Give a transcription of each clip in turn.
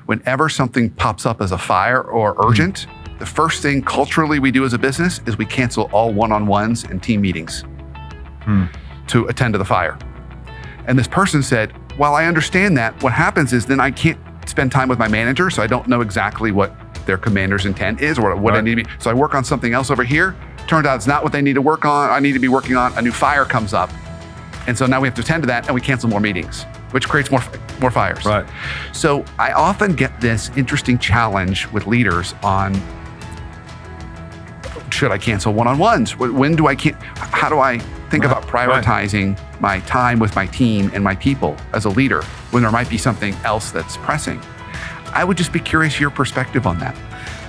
whenever something pops up as a fire or urgent, the first thing culturally we do as a business is we cancel all one-on-ones and team meetings to attend to the fire. And this person said, while I understand that, what happens is then I can't spend time with my manager, so I don't know exactly what their commander's intent is or what I need to be. So I work on something else over here. Turns out it's not what they need to work on. I need to be working on a new fire comes up. And so now we have to attend to that and we cancel more meetings, which creates more fires. Right. So I often get this interesting challenge with leaders on, should I cancel one-on-ones? When do I how do I think about prioritizing my time with my team and my people as a leader when there might be something else that's pressing? I would just be curious your perspective on that.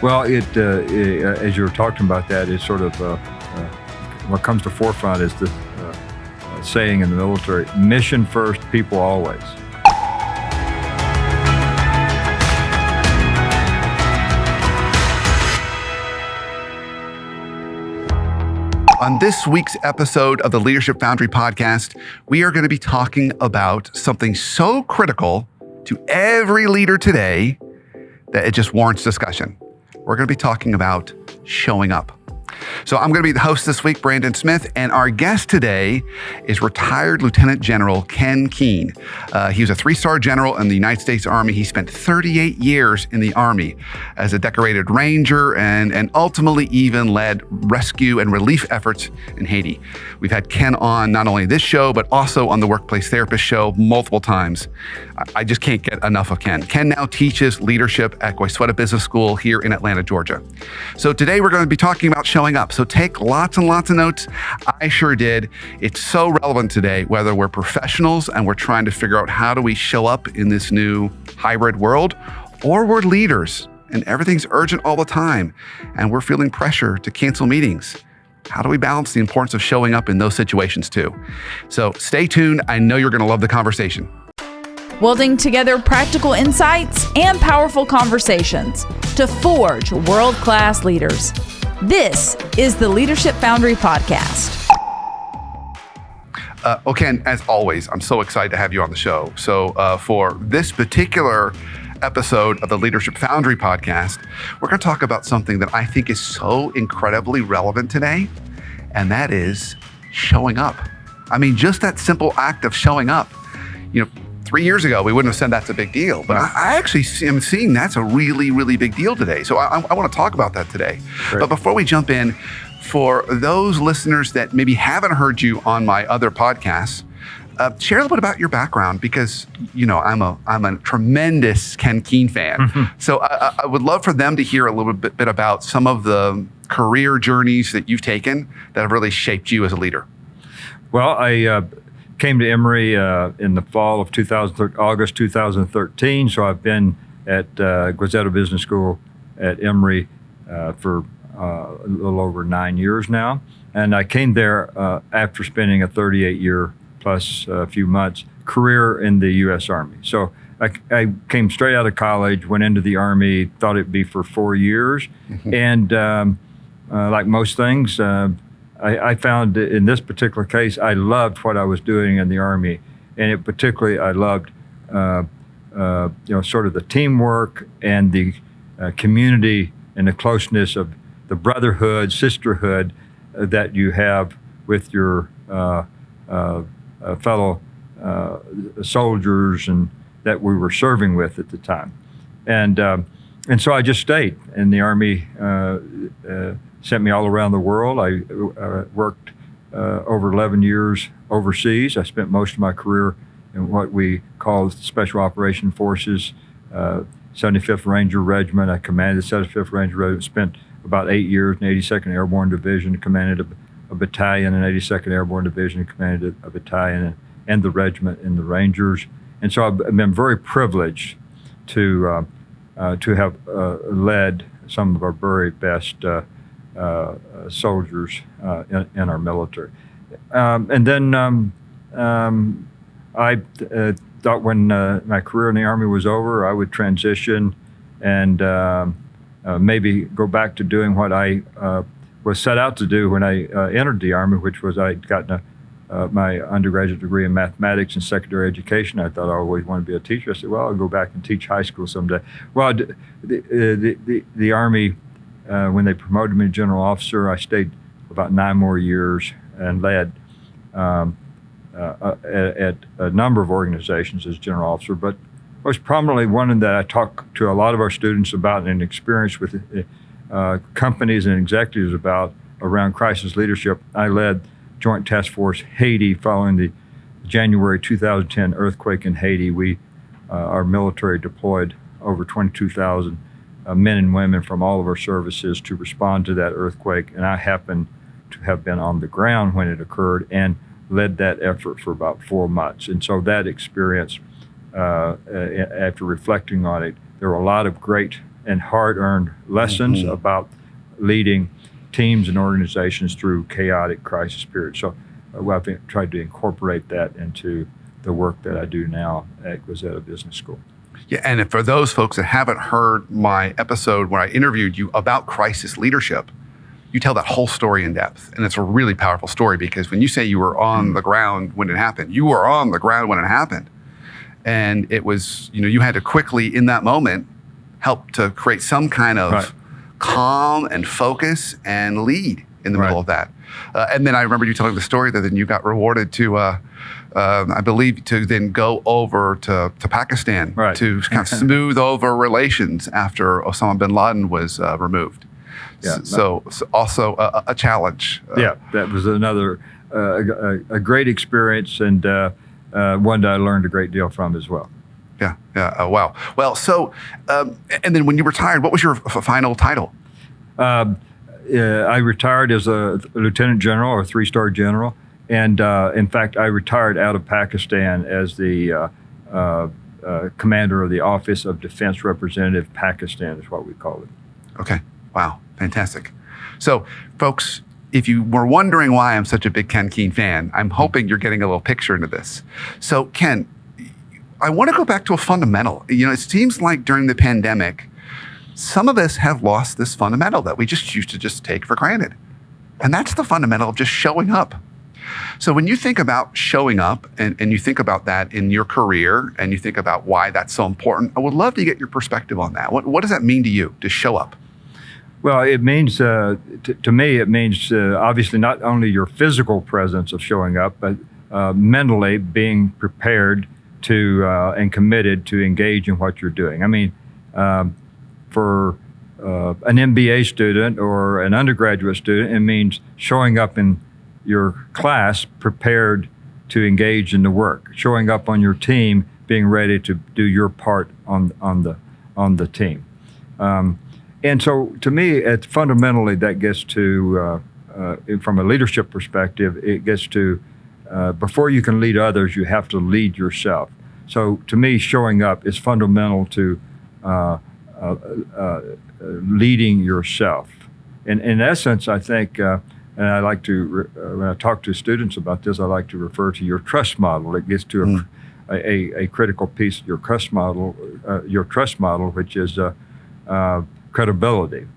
Well, as you were talking about that, it's sort of what comes to forefront is the saying in the military: mission first, people always. On this week's episode of the Leadership Foundry Podcast, we are going to be talking about something so critical to every leader today that it just warrants discussion. We're going to be talking about showing up. So I'm going to be the host this week, Brandon Smith, and our guest today is retired Lieutenant General Ken Keene. He was a 3-star general in the United States Army. He spent 38 years in the Army as a decorated ranger and ultimately even led rescue and relief efforts in Haiti. We've had Ken on not only this show, but also on the Workplace Therapist show multiple times. I just can't get enough of Ken. Ken now teaches leadership at Goizueta Business School here in Atlanta, Georgia. So today we're going to be talking about showing up. So take lots and lots of notes. I sure did. It's so relevant today, whether we're professionals and we're trying to figure out how do we show up in this new hybrid world, or we're leaders and everything's urgent all the time and we're feeling pressure to cancel meetings. How do we balance the importance of showing up in those situations too? So stay tuned. I know you're going to love the conversation. Welding together practical insights and powerful conversations to forge world-class leaders. This is the Leadership Foundry Podcast. Ken, as always, I'm so excited to have you on the show. So for this particular episode of the Leadership Foundry Podcast, we're going to talk about something that I think is so incredibly relevant today, and that is showing up. I mean, just that simple act of showing up. 3 years ago, we wouldn't have said that's a big deal, but I actually am seeing that's a really, really big deal today. So I want to talk about that today. Great. But before we jump in, for those listeners that maybe haven't heard you on my other podcasts, share a little bit about your background because, I'm a tremendous Ken Keene fan. Mm-hmm. So I would love for them to hear a little bit about some of the career journeys that you've taken that have really shaped you as a leader. Well, I came to Emory in the fall of August 2013. So I've been at Goizueta Business School at Emory for a little over 9 years now. And I came there after spending a 38-year plus a few months career in the U.S. Army. So I came straight out of college, went into the Army, thought it'd be for 4 years. Mm-hmm. And like most things, I found in this particular case, I loved what I was doing in the Army, and particularly I loved, sort of the teamwork and the community and the closeness of the brotherhood, sisterhood that you have with your fellow soldiers and that we were serving with at the time, and so I just stayed, and the Army sent me all around the world. I worked over 11 years overseas. I spent most of my career in what we call Special Operation Forces, 75th Ranger Regiment. I commanded the 75th Ranger Regiment, spent about 8 years in the 82nd Airborne Division, commanded a battalion in 82nd Airborne Division, commanded a battalion and the regiment in the Rangers. And so I've been very privileged to have led some of our very best soldiers in our military. And then I thought when my career in the Army was over, I would transition and maybe go back to doing what I was set out to do when I entered the Army, which was I'd gotten my undergraduate degree in mathematics and secondary education. I thought I always wanted to be a teacher. I said, well, I'll go back and teach high school someday. Well, the Army, when they promoted me to general officer, I stayed about 9 more years and led at a number of organizations as general officer, but most prominently one that I talk to a lot of our students about and experience with companies and executives about around crisis leadership. I led Joint Task Force Haiti following the January 2010 earthquake in Haiti. Our military deployed over 22,000 men and women from all of our services to respond to that earthquake, and I happened to have been on the ground when it occurred and led that effort for about 4 months. And so that experience, after reflecting on it, there were a lot of great and hard-earned lessons about leading teams and organizations through chaotic crisis periods. So I've tried to incorporate that into the work that I do now at Goizueta Business School. Yeah, and for those folks that haven't heard my episode where I interviewed you about crisis leadership, you tell that whole story in depth. And it's a really powerful story because when you say you were on the ground when it happened, you were on the ground when it happened. And it was, you had to quickly in that moment help to create some kind of calm and focus and lead in the middle of that. And then I remember you telling the story that then you got rewarded to, I believe, to then go over to Pakistan to kind of smooth over relations after Osama bin Laden was removed. Yeah, so also a challenge. Yeah, that was another a great experience and one that I learned a great deal from as well. Yeah. Wow. Well, so and then when you retired, what was your final title? I retired as a lieutenant general or 3-star general, and in fact, I retired out of Pakistan as the commander of the Office of Defense Representative Pakistan is what we call it. Okay. Wow. Fantastic. So, folks, if you were wondering why I'm such a big Ken Keene fan, I'm hoping you're getting a little picture into this. So, Ken, I want to go back to a fundamental. It seems like during the pandemic, some of us have lost this fundamental that we just used to just take for granted. And that's the fundamental of just showing up. So when you think about showing up and you think about that in your career and you think about why that's so important, I would love to get your perspective on that. What does that mean to you to show up? Well, it means, to me, it means obviously not only your physical presence of showing up, but mentally being prepared to and committed to engage in what you're doing. I mean, for an MBA student or an undergraduate student, it means showing up in your class prepared to engage in the work, showing up on your team, being ready to do your part on the team. And so, to me, fundamentally, that gets to, from a leadership perspective, it gets to, before you can lead others, you have to lead yourself. So, to me, showing up is fundamental to leading yourself. And in essence, I think, and I like to, when I talk to students about this, I like to refer to your trust model. It gets to a critical piece of your trust model, which is credibility.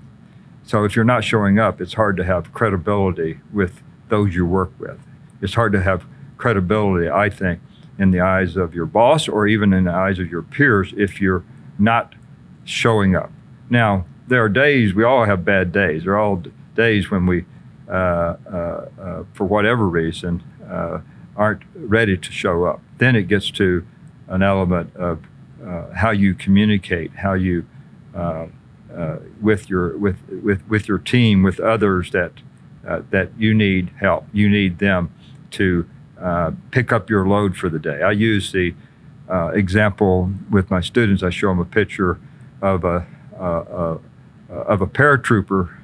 So if you're not showing up, it's hard to have credibility with those you work with. It's hard to have credibility, I think, in the eyes of your boss or even in the eyes of your peers if you're not showing up. Now, there are days, we all have bad days. There are all days when we, for whatever reason, aren't ready to show up. Then it gets to an element of how you communicate, how you with your team, with others that you need help. You need them to pick up your load for the day. I use the example with my students. I show them a picture of a paratrooper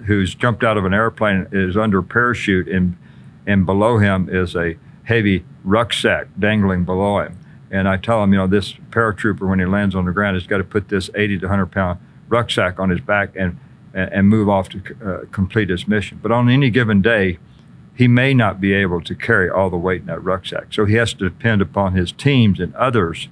who's jumped out of an airplane, is under a parachute, and below him is a heavy rucksack dangling below him. And I tell him, this paratrooper, when he lands on the ground, has got to put this 80 to 100-pound rucksack on his back and move off to complete his mission. But on any given day, he may not be able to carry all the weight in that rucksack. So he has to depend upon his teams and others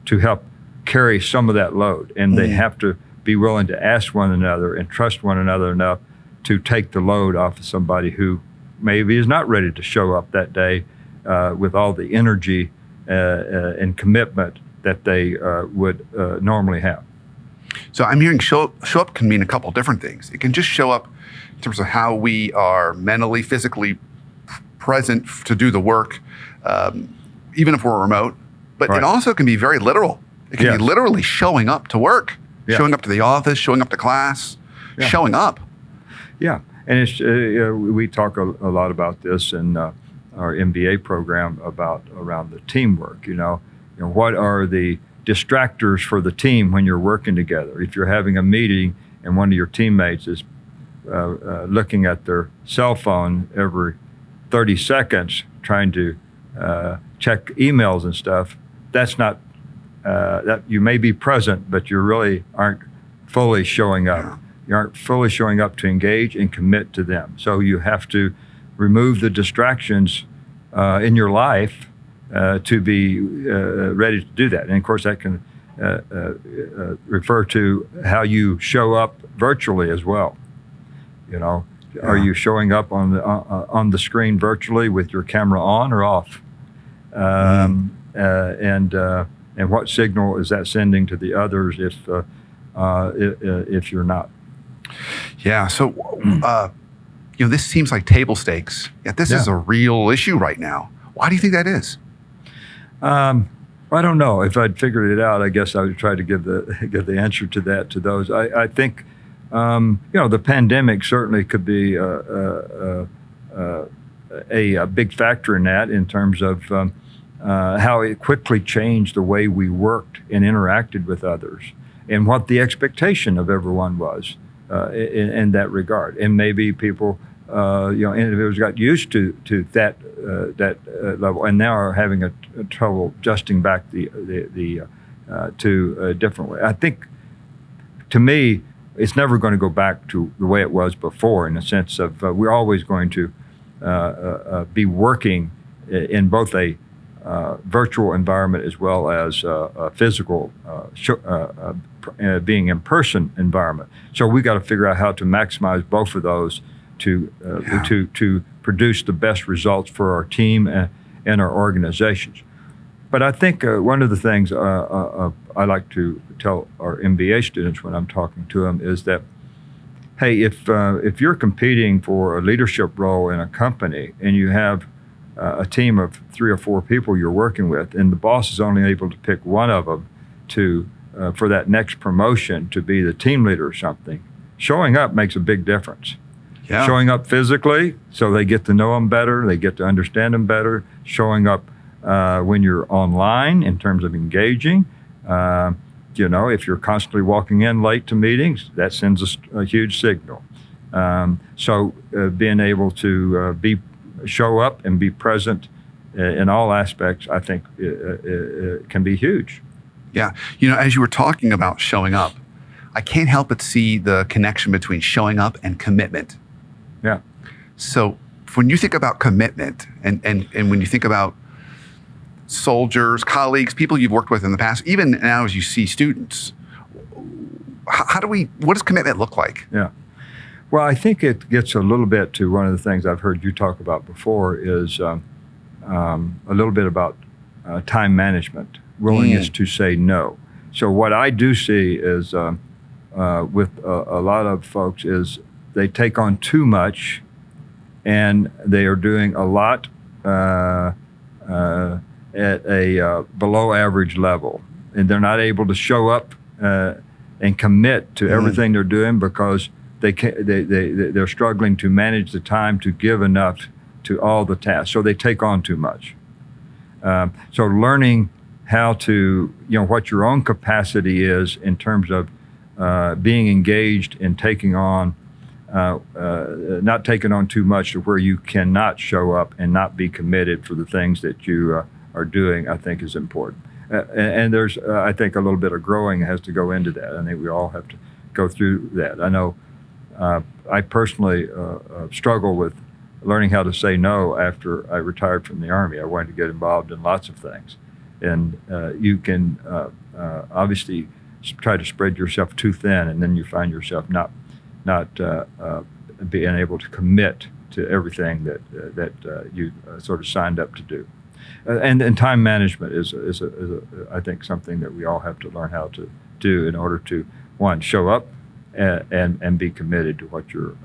to help carry some of that load. And they have to be willing to ask one another and trust one another enough to take the load off of somebody who maybe is not ready to show up that day with all the energy and commitment that they would normally have. So I'm hearing show up can mean a couple different things. It can just show up in terms of how we are mentally, physically present to do the work, even if we're remote. But Right. it also can be very literal. It can Yes. be literally showing up to work, Yeah. showing up to the office, showing up to class, Yeah. showing up. Yeah, and it's we talk a lot about this in our MBA program around the teamwork. You know, what are the distractors for the team when you're working together? If you're having a meeting and one of your teammates is looking at their cell phone every 30 seconds trying to check emails and stuff, that's not that you may be present, but you really aren't fully showing up. Yeah. You aren't fully showing up to engage and commit to them. So you have to remove the distractions in your life to be ready to do that. And of course, that can refer to how you show up virtually as well. You know, are you showing up on the screen virtually with your camera on or off? And what signal is that sending to the others if you're not? Yeah. So, this seems like table stakes. Yet this is a real issue right now. Why do you think that is? I don't know. If I'd figured it out, I guess I would try to give the answer to that to those. I think the pandemic certainly could be a big factor in that, in terms of how it quickly changed the way we worked and interacted with others, and what the expectation of everyone was in that regard. And maybe people, individuals got used to that level, and now are having a trouble adjusting back to a different way. I think, to me, it's never going to go back to the way it was before, in the sense of we're always going to be working in both a virtual environment as well as a physical being in person environment. So we got to figure out how to maximize both of those to produce the best results for our team and our organizations. But I think one of the things I like to tell our MBA students when I'm talking to them is that, hey, if you're competing for a leadership role in a company and you have a team of 3 or 4 people you're working with, and the boss is only able to pick one of them for that next promotion to be the team leader or something, showing up makes a big difference. Yeah. Showing up physically, so they get to know them better, they get to understand them better. Showing up when you're online in terms of engaging. If you're constantly walking in late to meetings, that sends a huge signal. So being able to show up and be present in all aspects, I think can be huge. Yeah. As you were talking about showing up, I can't help but see the connection between showing up and commitment. Yeah. So when you think about commitment and when you think about soldiers, colleagues, people you've worked with in the past, even now as you see students, what does commitment look like? Yeah. Well, I think it gets a little bit to one of the things I've heard you talk about before is a little bit about time management, willingness to say no. So what I do see is with a lot of folks is they take on too much, and they are doing a lot at a below average level, and they're not able to show up and commit to everything they're doing because they're struggling to manage the time to give enough to all the tasks. So they take on too much. So learning how to, what your own capacity is in terms of being engaged and taking on, not taking on too much to where you cannot show up and not be committed for the things that you are doing, I think is important. And there's, I think, a little bit of growing has to go into that. I think we all have to go through that. I know I personally struggle with learning how to say no after I retired from the Army. I wanted to get involved in lots of things. And you can obviously try to spread yourself too thin, and then you find yourself not being able to commit to everything that you sort of signed up to do. And time management is I think something that we all have to learn how to do in order to, one, show up and be committed to what you're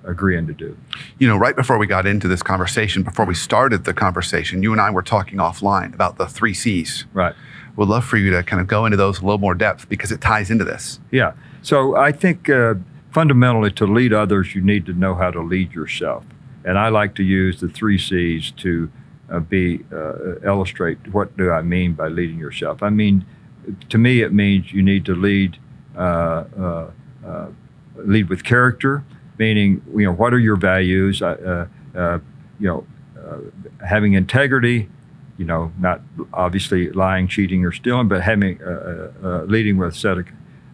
agreeing to do. Right before we got into this conversation, before we started the conversation, you and I were talking offline about the 3 C's. Right. Would love for you to kind of go into those a little more depth because it ties into this. Yeah. So I think fundamentally to lead others, you need to know how to lead yourself. And I like to use the 3 C's to illustrate what do I mean by leading yourself. I mean, to me, it means you need to lead with character, meaning, what are your values? Having integrity, not obviously lying, cheating, or stealing, but having leading with a set of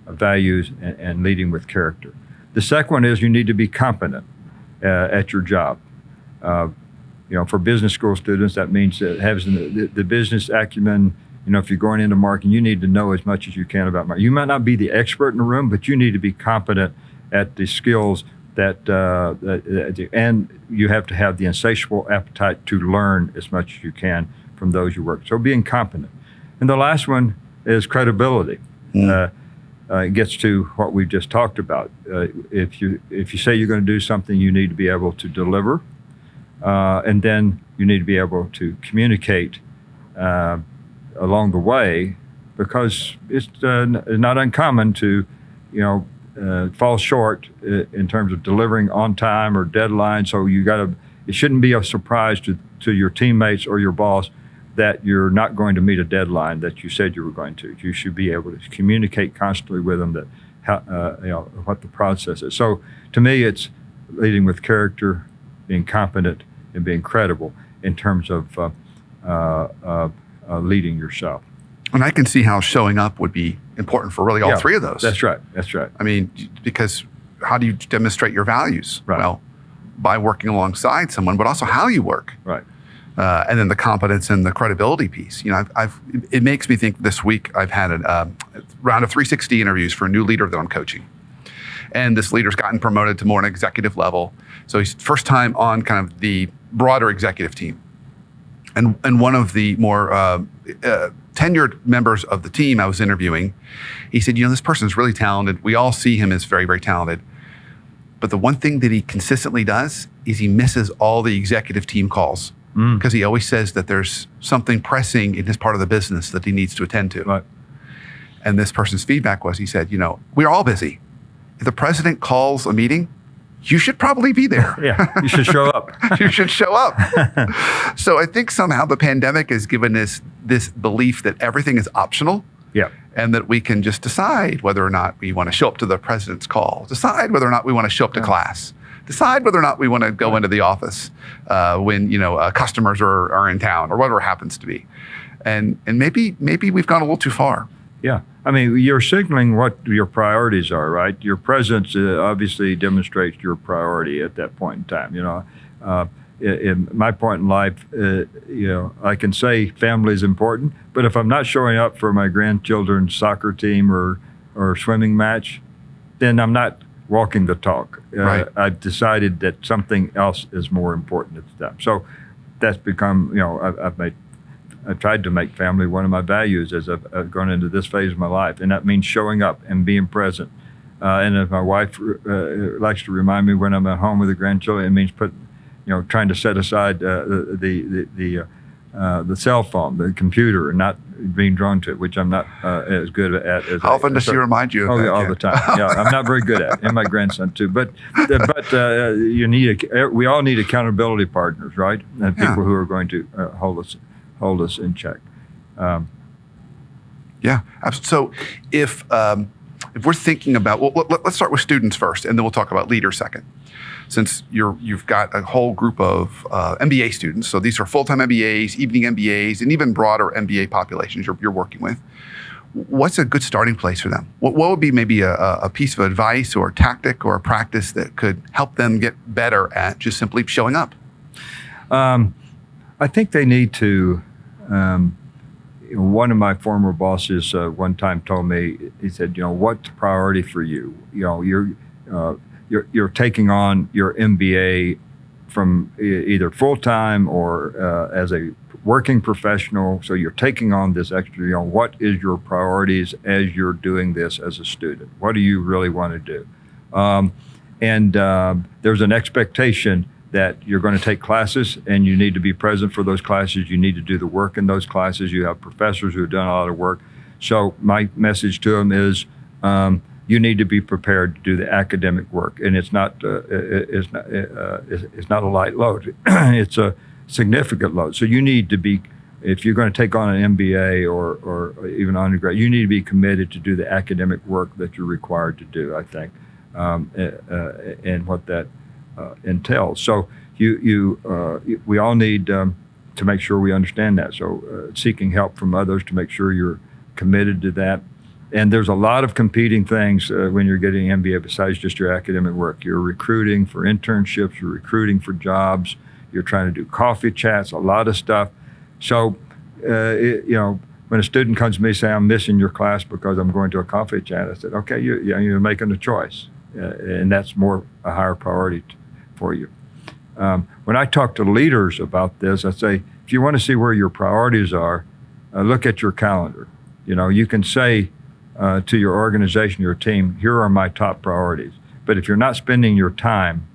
values and leading with character. The second one is you need to be competent at your job. For business school students, that means that having the business acumen. If you're going into marketing, you need to know as much as you can about marketing. You might not be the expert in the room, but you need to be competent at the skills and you have to have the insatiable appetite to learn as much as you can from those you work. So being competent. And the last one is credibility. It gets to what we've just talked about. If you say you're going to do something, you need to be able to deliver, and then you need to be able to communicate along the way, because it's not uncommon to, fall short in terms of delivering on time or deadline. So it shouldn't be a surprise to your teammates or your boss that you're not going to meet a deadline that you said you were going to. You should be able to communicate constantly with them what the process is. So to me, it's leading with character, being competent, and being credible in terms of leading yourself. And I can see how showing up would be important for really all 3 of those. That's right. I mean, because how do you demonstrate your values? Right. Well, by working alongside someone, but also how you work. Right. And then the competence and the credibility piece. It makes me think this week I've had a round of 360 interviews for a new leader that I'm coaching. And this leader's gotten promoted to more an executive level. So he's first time on kind of the broader executive team. And one of the more tenured members of the team I was interviewing, he said, this person's really talented. We all see him as very, very talented. But the one thing that he consistently does is he misses all the executive team calls because he always says that there's something pressing in his part of the business that he needs to attend to. Right. And this person's feedback was, he said, we're all busy. If the president calls a meeting, you should probably be there. Yeah, you should show up. You should show up. So I think somehow the pandemic has given us this belief that everything is optional. Yeah. And that we can just decide whether or not we want to show up to the president's call, decide whether or not we want to show up to class, decide whether or not we want to go into the office when customers are in town or whatever happens to be. And maybe we've gone a little too far. Yeah. I mean, you're signaling what your priorities are, right? Your presence obviously demonstrates your priority at that point in time. In my point in life, I can say family is important, but if I'm not showing up for my grandchildren's soccer team or swimming match, then I'm not walking the talk. Right. I've decided that something else is more important at the time. So that's become, I've tried to make family one of my values as I've gone into this phase of my life, and that means showing up and being present. And if my wife likes to remind me when I'm at home with the grandchildren, it means trying to set aside the cell phone, the computer, and not being drawn to it, which I'm not as good at. How often does she remind you of that? All the time. Yeah, I'm not very good at it, and my grandson too. But we all need accountability partners, right? And people who are going to hold us in check. Yeah. So if we're thinking about, let's start with students first, and then we'll talk about leaders second. Since you've got a whole group of MBA students, so these are full-time MBAs, evening MBAs, and even broader MBA populations you're working with. What's a good starting place for them? What would be maybe a piece of advice or a tactic or a practice that could help them get better at just simply showing up? I think they need to. One of my former bosses one time told me, he said, what's the priority for you? You're taking on your MBA from either full-time or as a working professional. So you're taking on this extra, what is your priorities as you're doing this as a student? What do you really want to do? There's an expectation that you're going to take classes and you need to be present for those classes. You need to do the work in those classes. You have professors who have done a lot of work. So my message to them is you need to be prepared to do the academic work. And it's not a light load. It's a significant load. So you need to be, if you're going to take on an MBA or even undergrad, you need to be committed to do the academic work that you're required to do, I think, and what that entails. So we all need to make sure we understand that. So seeking help from others to make sure you're committed to that. And there's a lot of competing things when you're getting an MBA besides just your academic work. You're recruiting for internships, you're recruiting for jobs, you're trying to do coffee chats, a lot of stuff. So, when a student comes to me and says, I'm missing your class because I'm going to a coffee chat, I said, okay, you're making a choice. And that's more a higher priority for you. When I talk to leaders about this, I say, if you want to see where your priorities are, look at your calendar. You can say to your organization, your team, here are my top priorities. But if you're not spending your time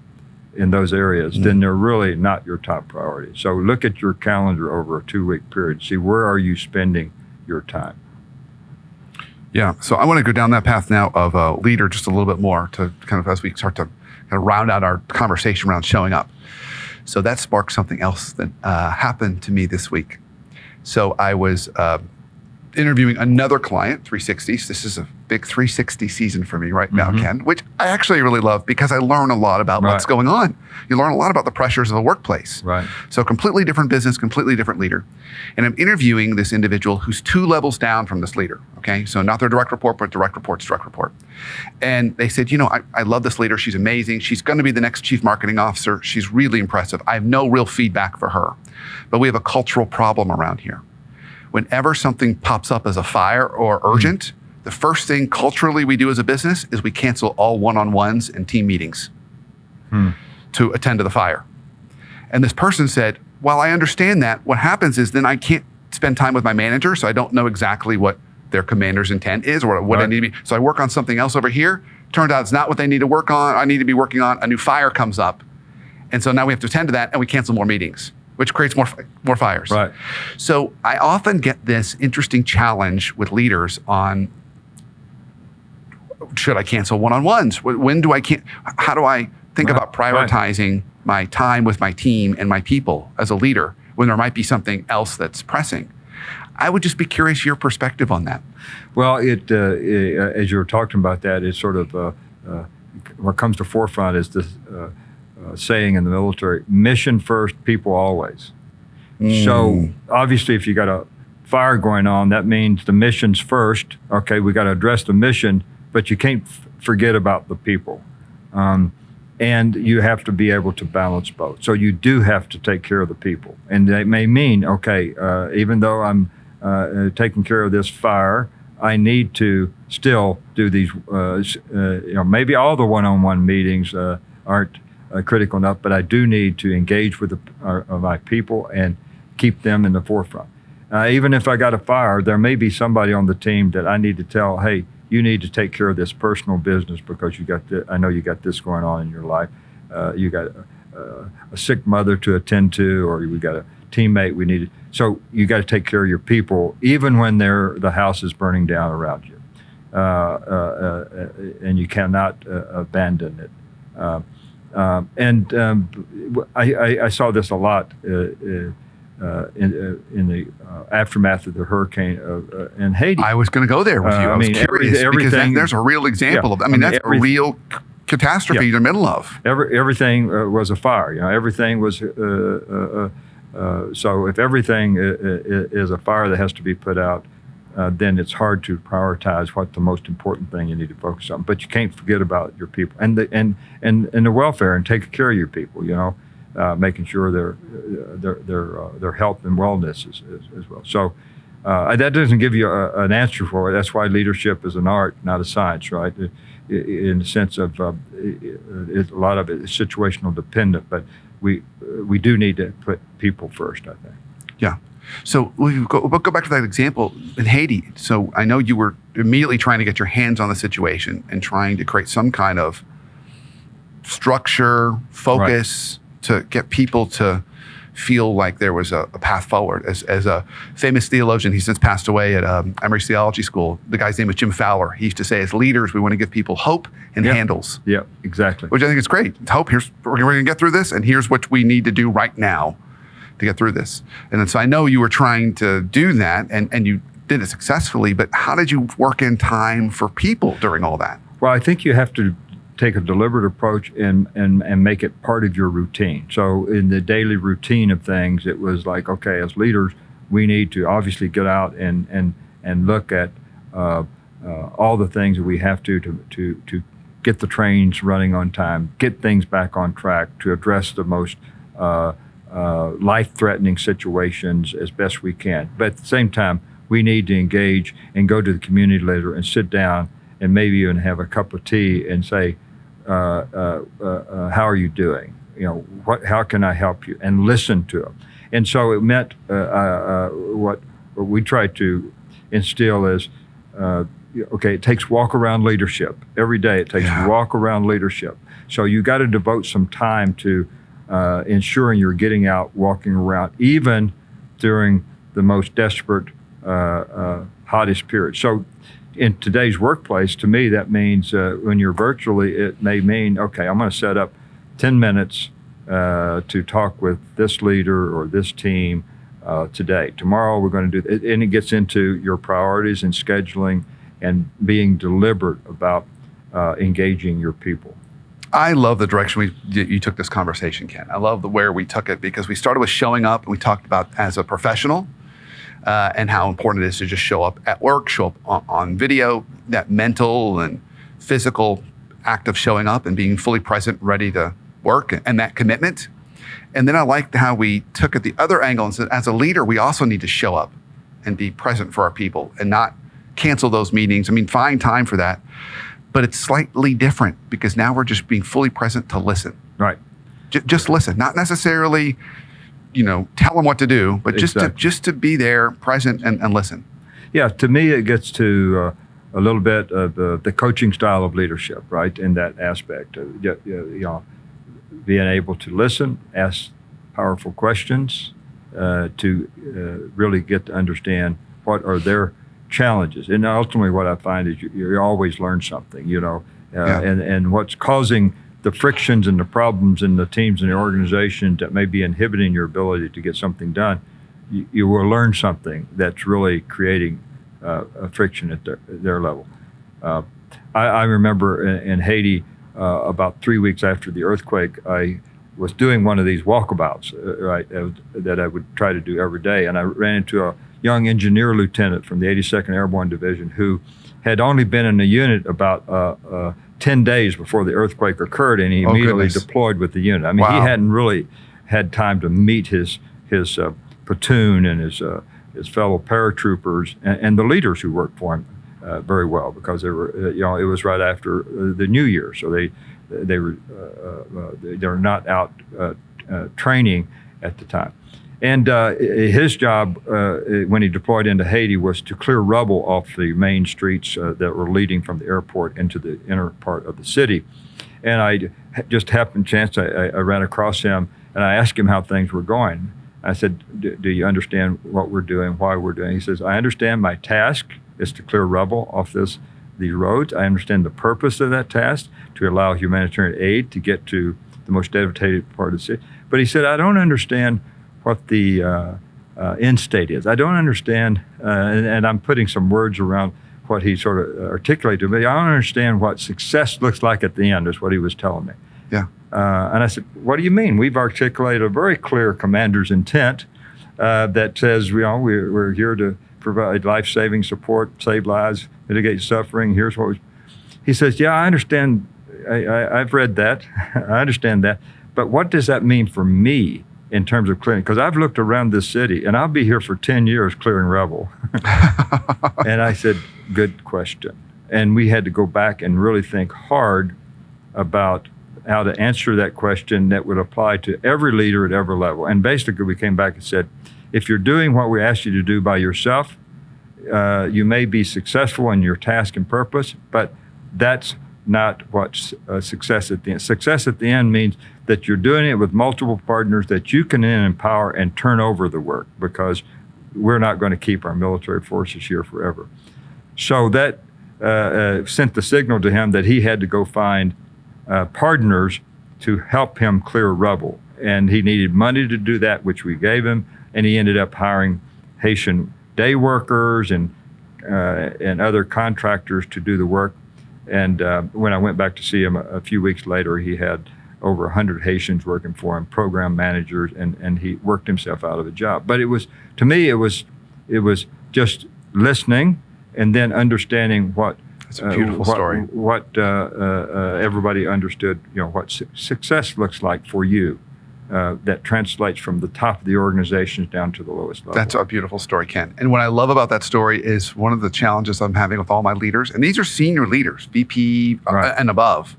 in those areas, then they're really not your top priorities. So look at your calendar over a 2-week period. See where are you spending your time. Yeah, so I want to go down that path now of a leader just a little bit more to kind of, as we start to kind of round out our conversation around showing up. So that sparked something else that happened to me this week. So I was interviewing another client, 360s. This is a big 360 season for me right now, Ken, which I actually really love because I learn a lot about what's going on. You learn a lot about the pressures of the workplace. Right. So completely different business, completely different leader. And I'm interviewing this individual who's 2 levels down from this leader, okay? So not their direct report, but direct report's direct report. And they said, I love this leader. She's amazing. She's going to be the next chief marketing officer. She's really impressive. I have no real feedback for her, but we have a cultural problem around here. Whenever something pops up as a fire or urgent, the first thing culturally we do as a business is we cancel all one-on-ones and team meetings to attend to the fire. And this person said, well, I understand that. What happens is then I can't spend time with my manager, so I don't know exactly what their commander's intent is or what I need to be. So I work on something else over here. Turns out it's not what they need to work on. I need to be working on a new fire comes up. And so now we have to attend to that and we cancel more meetings, which creates more fires. Right. So I often get this interesting challenge with leaders on, should I cancel one-on-ones? When do I how do I think about prioritizing my time with my team and my people as a leader when there might be something else that's pressing? I would just be curious your perspective on that. Well, as you were talking about that, it's sort of what comes to forefront is this saying in the military, mission first, people always. So obviously if you got a fire going on, that means the mission's first. Okay, we got to address the mission, but you can't forget about the people. And you have to be able to balance both. So you do have to take care of the people. And that may mean, okay, even though I'm taking care of this fire, I need to still do these, maybe all the one-on-one meetings aren't critical enough, but I do need to engage with my people and keep them in the forefront. Even if I got a fire, there may be somebody on the team that I need to tell, hey, you need to take care of this personal business because I know you got this going on in your life. You got a sick mother to attend to, or we got a teammate we need. So you got to take care of your people, even when the house is burning down around you, and you cannot abandon it. I saw this a lot in the aftermath of the hurricane in Haiti. I was going to go there with you. I was curious because there's a real example of. That's a real catastrophe you're in the middle of. Everything was a fire. Everything was. So if everything is a fire that has to be put out, then it's hard to prioritize what the most important thing you need to focus on. But you can't forget about your people and the welfare and taking care of your people. Making sure their health and wellness as well. So that doesn't give you an answer for it. That's why leadership is an art, not a science, right? In the sense of a lot of it is situational dependent. But we do need to put people first, I think. Yeah. So we'll go back to that example in Haiti. So I know you were immediately trying to get your hands on the situation and trying to create some kind of structure, focus to get people to feel like there was a path forward. As a famous theologian, he's since passed away at Emory Theology School. The guy's name was Jim Fowler. He used to say, as leaders, we want to give people hope and handles. Yeah, exactly. Which I think is great. Hope, we're going to get through this, and here's what we need to do right now to get through this. And then, so I know you were trying to do that, and you did it successfully, but how did you work in time for people during all that? Well, I think you have to take a deliberate approach and make it part of your routine. So in the daily routine of things, it was like, okay, as leaders, we need to obviously get out and look at all the things that we have to get the trains running on time, get things back on track, to address the most life-threatening situations as best we can. But at the same time, we need to engage and go to the community later and sit down and maybe even have a cup of tea and say, how are you doing? How can I help you? And listen to them. And so it meant what we tried to instill is, okay, it takes walk-around leadership. Every day it takes walk-around leadership. So you got to devote some time to ensuring you're getting out, walking around, even during the most desperate, hottest period. So in today's workplace, to me, that means when you're virtually, it may mean, okay, I'm going to set up 10 minutes to talk with this leader or this team today. Tomorrow we're going to do it. And it gets into your priorities and scheduling and being deliberate about engaging your people. I love the direction you took this conversation, Ken. I love where we took it, because we started with showing up, and we talked about as a professional and how important it is to just show up at work, show up on video, that mental and physical act of showing up and being fully present, ready to work, and that commitment. And then I liked how we took it the other angle and said, as a leader, we also need to show up and be present for our people and not cancel those meetings. I mean, find time for that. But it's slightly different, because now we're just being fully present to listen. Right. Just listen, not necessarily, tell them what to do, but just to be there, present, and listen. Yeah, to me, it gets to a little bit of the coaching style of leadership, right? In that aspect, being able to listen, ask powerful questions, to really get to understand what are their challenges. And ultimately what I find is you always learn something, and what's causing the frictions and the problems in the teams and the organization that may be inhibiting your ability to get something done, you will learn something that's really creating a friction at their level. I remember in Haiti, about 3 weeks after the earthquake, I was doing one of these walkabouts, that I would try to do every day. And I ran into a young engineer lieutenant from the 82nd Airborne Division who had only been in the unit about 10 days before the earthquake occurred, and he immediately deployed with the unit. I mean, he hadn't really had time to meet his platoon and his fellow paratroopers and the leaders who worked for him very well, because they were, it was right after the New Year, so they're not out training at the time. And his job when he deployed into Haiti was to clear rubble off the main streets that were leading from the airport into the inner part of the city. And I just happened chance, I ran across him, and I asked him how things were going. I said, do you understand what we're doing, why we're doing? He says, I understand my task is to clear rubble off these roads. I understand the purpose of that task, to allow humanitarian aid to get to the most devastated part of the city. But he said, I don't understand what the end state is. I don't understand, and I'm putting some words around what he sort of articulated, but I don't understand what success looks like at the end, is what he was telling me. Yeah. And I said, what do you mean? We've articulated a very clear commander's intent that says, we're here to provide life-saving support, save lives, mitigate suffering. Here's what he says, yeah, I understand. I've read that. I understand that. But what does that mean for me in terms of clearing? Because I've looked around this city, and I'll be here for 10 years clearing rubble. And I said, good question. And we had to go back and really think hard about how to answer that question that would apply to every leader at every level. And basically, we came back and said, if you're doing what we asked you to do by yourself, you may be successful in your task and purpose, but that's not what's success at the end. Success at the end means that you're doing it with multiple partners that you can then empower and turn over the work, because we're not going to keep our military forces here forever. So that sent the signal to him that he had to go find partners to help him clear rubble. And he needed money to do that, which we gave him. And he ended up hiring Haitian day workers and other contractors to do the work. And when I went back to see him a few weeks later, he had over 100 Haitians working for him, program managers, and he worked himself out of a job. But it was, to me, it was just listening and then understanding what. It's a beautiful story. What everybody understood, what success looks like for you. That translates from the top of the organizations down to the lowest level. That's a beautiful story, Ken. And what I love about that story is one of the challenges I'm having with all my leaders, and these are senior leaders, VP and above,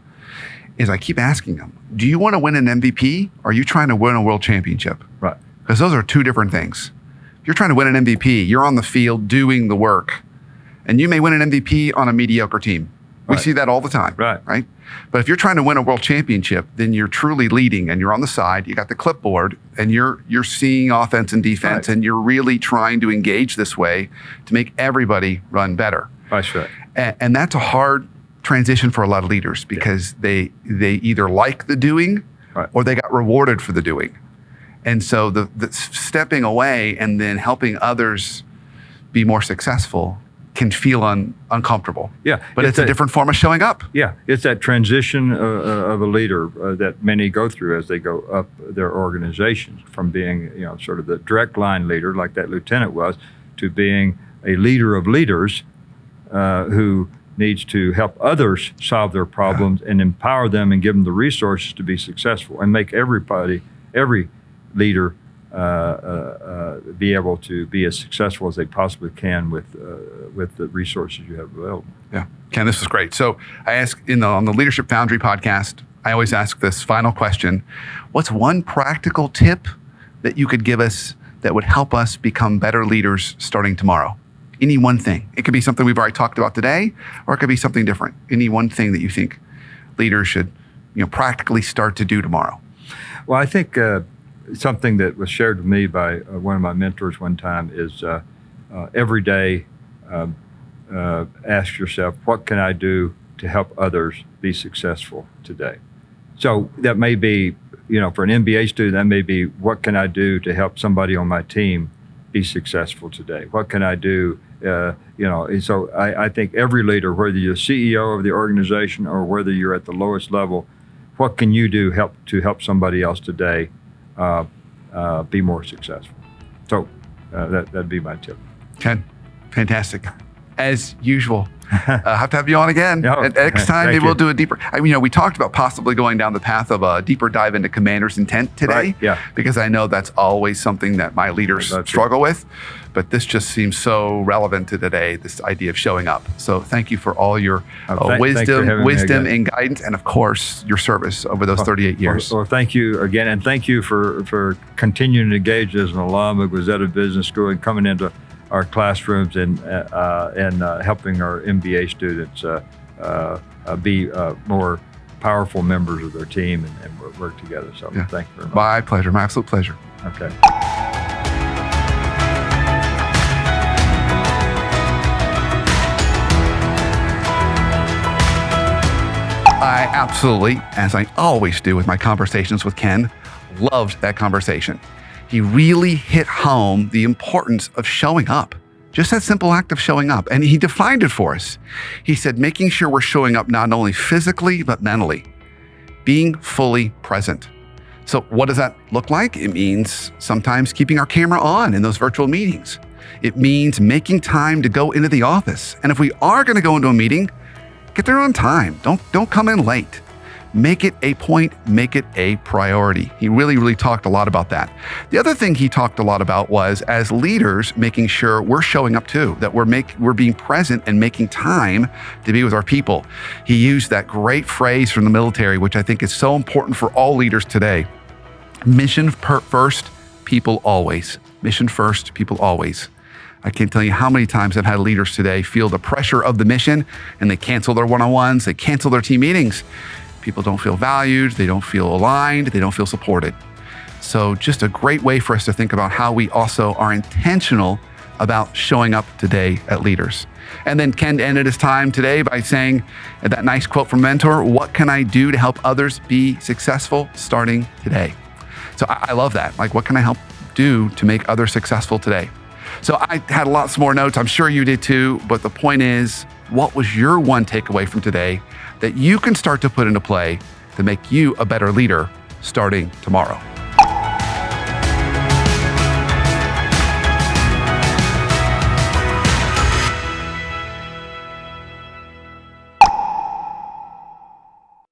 is I keep asking them, do you want to win an MVP or are you trying to win a world championship? Right. Because those are two different things. If you're trying to win an MVP, you're on the field doing the work, and you may win an MVP on a mediocre team. We see that all the time, right? But if you're trying to win a world championship, then you're truly leading and you're on the side, you got the clipboard, and you're seeing offense and defense, and you're really trying to engage this way to make everybody run better. That's right. And that's a hard transition for a lot of leaders, because they either like the doing or they got rewarded for the doing. And so the stepping away and then helping others be more successful can feel uncomfortable. Yeah. But it's a different form of showing up. Yeah. It's that transition of a leader that many go through as they go up their organizations, from being, sort of the direct line leader like that lieutenant was, to being a leader of leaders who needs to help others solve their problems and empower them and give them the resources to be successful, and make every leader be able to be as successful as they possibly can with the resources you have available. Yeah, Ken, this is great. So I ask on the Leadership Foundry podcast, I always ask this final question: what's one practical tip that you could give us that would help us become better leaders starting tomorrow? Any one thing. It could be something we've already talked about today, or it could be something different. Any one thing that you think leaders should, practically start to do tomorrow. Well, I think something that was shared with me by one of my mentors one time is every day ask yourself, what can I do to help others be successful today? So that may be, for an MBA student, that may be, what can I do to help somebody on my team be successful today? What can I do? So I think every leader, whether you're the CEO of the organization or whether you're at the lowest level, what can you do to help somebody else today be more successful? So that'd be my tip. Ken, fantastic. As usual, I'll have to have you on again. Next time, maybe we'll do a deeper. We talked about possibly going down the path of a deeper dive into commander's intent today, because I know that's always something that my leaders struggle with. But this just seems so relevant to today, this idea of showing up. So thank you for all your wisdom and guidance, and of course, your service over those 38 years. Well, thank you again, and thank you for continuing to engage as an alum of Goizueta Business School and coming into our classrooms and helping our MBA students be more powerful members of their team and work together. So thank you very much. My pleasure. My absolute pleasure. Okay. I absolutely, as I always do with my conversations with Ken, loved that conversation. He really hit home the importance of showing up. Just that simple act of showing up. And he defined it for us. He said, making sure we're showing up not only physically, but mentally. Being fully present. So what does that look like? It means sometimes keeping our camera on in those virtual meetings. It means making time to go into the office. And if we are going to go into a meeting, get there on time. Don't come in late. Make it a point, make it a priority. He really talked a lot about that. The other thing he talked a lot about was, as leaders, making sure we're showing up too, that we're being present and making time to be with our people. He used that great phrase from the military, which I think is so important for all leaders today. Mission first, people always. Mission first, people always. I can't tell you how many times I've had leaders today feel the pressure of the mission and they cancel their one-on-ones, they cancel their team meetings. People don't feel valued, they don't feel aligned, they don't feel supported. So just a great way for us to think about how we also are intentional about showing up today at leaders. And then Ken ended his time today by saying that nice quote from Mentor, what can I do to help others be successful starting today? So I love that. Like, what can I help do to make others successful today? So I had lots more notes. I'm sure you did too. But the point is, what was your one takeaway from today that you can start to put into play to make you a better leader starting tomorrow?